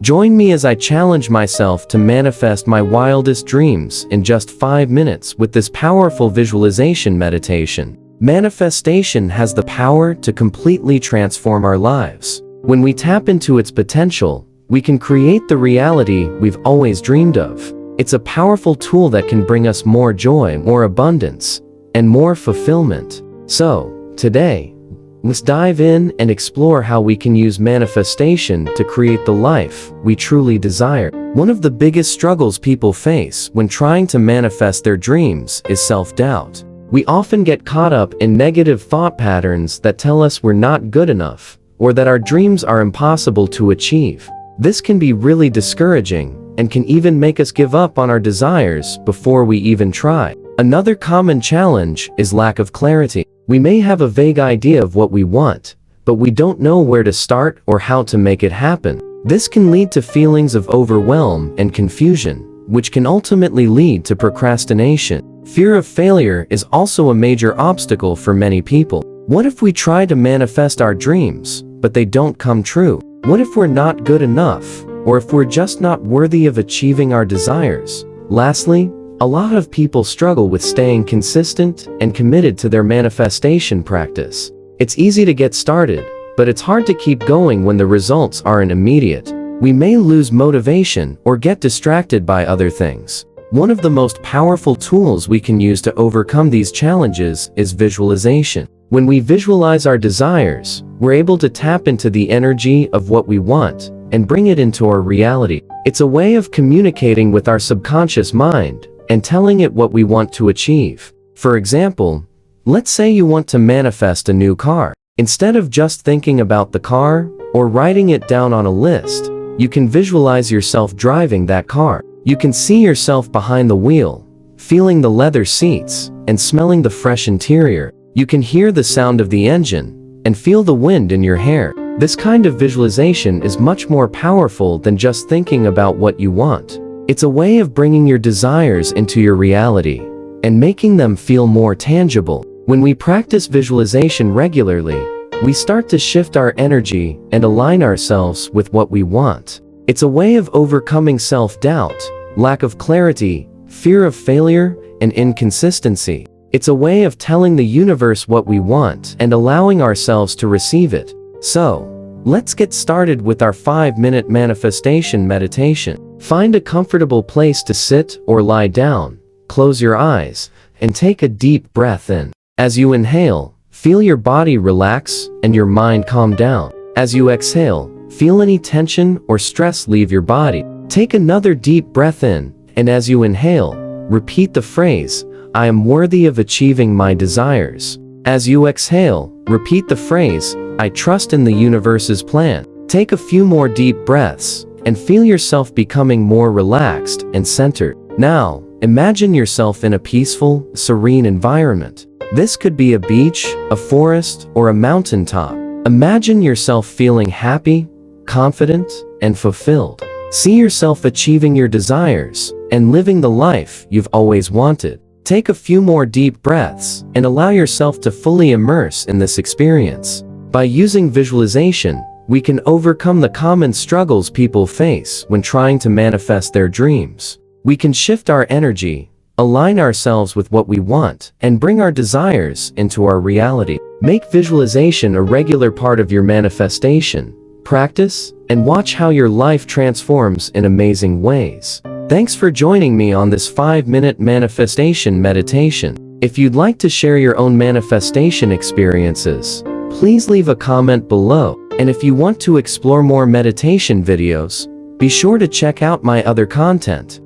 Join me as I challenge myself to manifest my wildest dreams in just 5 minutes with this powerful visualization meditation. Manifestation has the power to completely transform our lives. When we tap into its potential, we can create the reality we've always dreamed of. It's a powerful tool that can bring us more joy, more abundance, and more fulfillment. So, today, let's dive in and explore how we can use manifestation to create the life we truly desire. One of the biggest struggles people face when trying to manifest their dreams is self-doubt. We often get caught up in negative thought patterns that tell us we're not good enough, or that our dreams are impossible to achieve. This can be really discouraging and can even make us give up on our desires before we even try. Another common challenge is lack of clarity. We may have a vague idea of what we want, but we don't know where to start or how to make it happen. This can lead to feelings of overwhelm and confusion, which can ultimately lead to procrastination. Fear of failure is also a major obstacle for many people. What if we try to manifest our dreams, but they don't come true? What if we're not good enough, or if we're just not worthy of achieving our desires? Lastly, a lot of people struggle with staying consistent and committed to their manifestation practice. It's easy to get started, but it's hard to keep going when the results aren't immediate. We may lose motivation or get distracted by other things. One of the most powerful tools we can use to overcome these challenges is visualization. When we visualize our desires, we're able to tap into the energy of what we want and bring it into our reality. It's a way of communicating with our subconscious mind and telling it what we want to achieve. For example, let's say you want to manifest a new car. Instead of just thinking about the car or writing it down on a list, you can visualize yourself driving that car. You can see yourself behind the wheel, feeling the leather seats, and smelling the fresh interior. You can hear the sound of the engine and feel the wind in your hair. This kind of visualization is much more powerful than just thinking about what you want. It's a way of bringing your desires into your reality and making them feel more tangible. When we practice visualization regularly, we start to shift our energy and align ourselves with what we want. It's a way of overcoming self-doubt, lack of clarity, fear of failure, and inconsistency. It's a way of telling the universe what we want and allowing ourselves to receive it. So, let's get started with our 5-minute manifestation meditation. Find a comfortable place to sit or lie down, close your eyes, and take a deep breath in. As you inhale, feel your body relax and your mind calm down. As you exhale, feel any tension or stress leave your body. Take another deep breath in, and as you inhale, repeat the phrase, "I am worthy of achieving my desires." As you exhale, repeat the phrase, "I trust in the universe's plan." Take a few more deep breaths, and feel yourself becoming more relaxed and centered. Now, imagine yourself in a peaceful, serene environment. This could be a beach, a forest, or a mountaintop. Imagine yourself feeling happy, confident, and fulfilled. See yourself achieving your desires and living the life you've always wanted. Take a few more deep breaths and allow yourself to fully immerse in this experience. By using visualization, we can overcome the common struggles people face when trying to manifest their dreams. We can shift our energy, align ourselves with what we want, and bring our desires into our reality. Make visualization a regular part of your manifestation. Practice, and watch how your life transforms in amazing ways. Thanks for joining me on this 5-minute manifestation meditation. If you'd like to share your own manifestation experiences, please leave a comment below. And if you want to explore more meditation videos, be sure to check out my other content.